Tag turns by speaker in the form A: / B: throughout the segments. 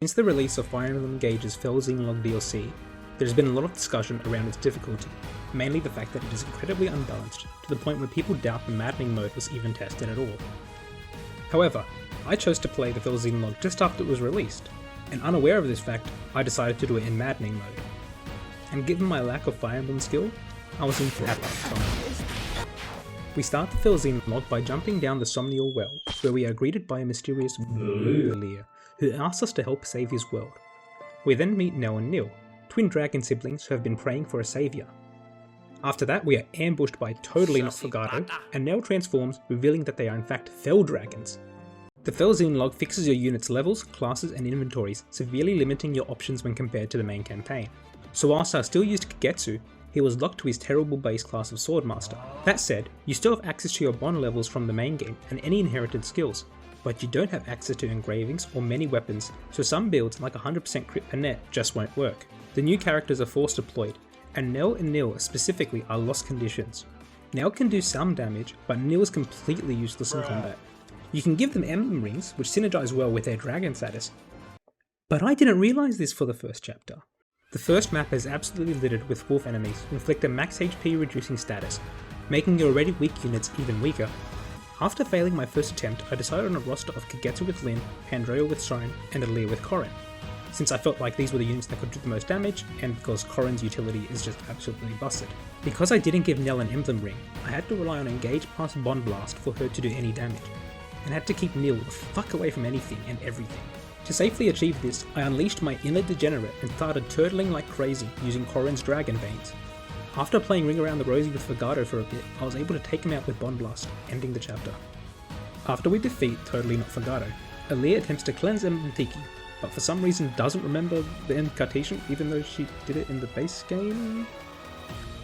A: Since the release of Fire Emblem Engage's Xenologue DLC, there has been a lot of discussion around its difficulty, mainly the fact that it is incredibly unbalanced to the point where people doubt the maddening mode was even tested at all. However, I chose to play the Xenologue just after it was released, and unaware of this fact, I decided to do it in maddening mode. And given my lack of Fire Emblem skill, I was in for a tough time. We start the Xenologue by jumping down the Somnial Well, where we are greeted by a mysterious Lear, who asks us to help save his world. We then meet Nell and Nil, twin dragon siblings who have been praying for a saviour. After that, we are ambushed by Totally Not Fogado, and Nell transforms, revealing that they are in fact Fell Dragons. The Xenologue fixes your unit's levels, classes and inventories, severely limiting your options when compared to the main campaign. So whilst I still used Kagetsu, he was locked to his terrible base class of Swordmaster. That said, you still have access to your bond levels from the main game and any inherited skills, but you don't have access to engravings or many weapons, so some builds like 100% crit per net just won't work. The new characters are force deployed, and Nell and Nil specifically are lost conditions. Nell can do some damage, but Nil is completely useless in combat. You can give them Emblem rings, which synergize well with their dragon status. But I didn't realise this for the first chapter. The first map is absolutely littered with wolf enemies who inflict a max HP reducing status, making your already weak units even weaker. After failing my first attempt, I decided on a roster of Kagetsu with Lyn, Pandreo with Shine, and Alear with Corrin, since I felt like these were the units that could do the most damage, and because Corrin's utility is just absolutely busted. Because I didn't give Nell an Emblem ring, I had to rely on Engage plus Bond Blast for her to do any damage, and had to keep Nil the fuck away from anything and everything. To safely achieve this, I unleashed my inner degenerate and started turtling like crazy using Corrin's Dragon Veins. After playing Ring Around the Rosie with Fogado for a bit, I was able to take him out with Bond Blast, ending the chapter. After we defeat Totally Not Fogado, Alear attempts to cleanse Emblem Tiki, but for some reason doesn't remember the incantation even though she did it in the base game?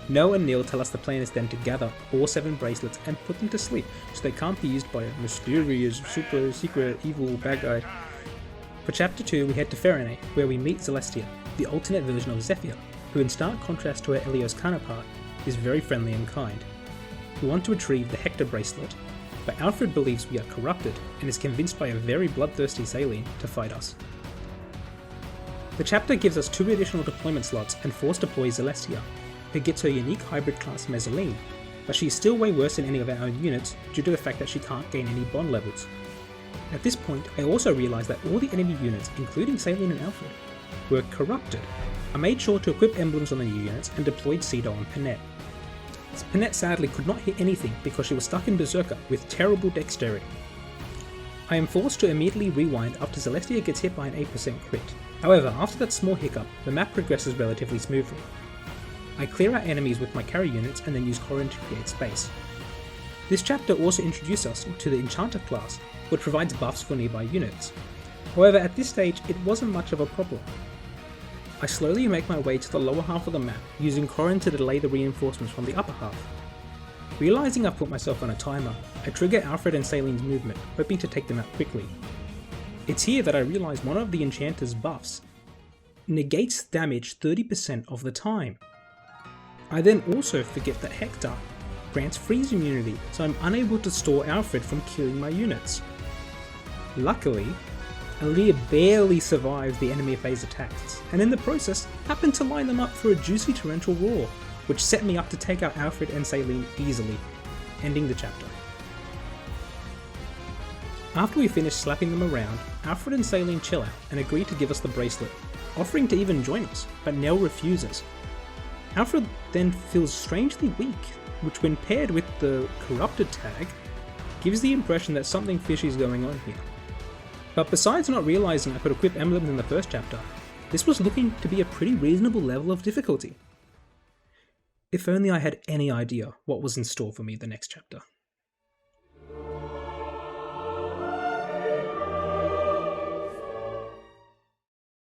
A: Nell and Nil tell us the plan is then to gather all 7 bracelets and put them to sleep so they can't be used by a mysterious, super secret, evil bad guy. For chapter 2 we head to Ferene, where we meet Celestia, the alternate version of Zephyr, who in stark contrast to her Elios counterpart, is very friendly and kind. We want to retrieve the Hector bracelet, but Alfred believes we are corrupted and is convinced by a very bloodthirsty Saline to fight us. The chapter gives us 2 additional deployment slots and force deploys Celestia, who gets her unique hybrid class Mezzaline, but she is still way worse than any of our own units due to the fact that she can't gain any bond levels. At this point, I also realised that all the enemy units, including Saline and Alfred, were corrupted. I made sure to equip emblems on the new units and deployed Cedo on Panette. Panette sadly could not hit anything because she was stuck in Berserker with terrible dexterity. I am forced to immediately rewind after Celestia gets hit by an 8% crit. However, after that small hiccup, the map progresses relatively smoothly. I clear out enemies with my carry units and then use Corrin to create space. This chapter also introduces us to the Enchanter class, which provides buffs for nearby units. However, at this stage, it wasn't much of a problem. I slowly make my way to the lower half of the map, using Corrin to delay the reinforcements from the upper half. Realising I've put myself on a timer, I trigger Alfred and Saline's movement, hoping to take them out quickly. It's here that I realise one of the Enchanter's buffs negates damage 30% of the time. I then also forget that Hector grants freeze immunity, so I'm unable to stall Alfred from killing my units. Luckily, Alear barely survives the enemy phase attacks, and in the process happened to line them up for a juicy torrential roar, which set me up to take out Alfred and Saline easily, ending the chapter. After we finish slapping them around, Alfred and Saline chill out and agree to give us the bracelet, offering to even join us, but Nell refuses. Alfred then feels strangely weak, which when paired with the corrupted tag, gives the impression that something fishy is going on here. But besides not realising I could equip emblems in the first chapter, this was looking to be a pretty reasonable level of difficulty. If only I had any idea what was in store for me the next chapter.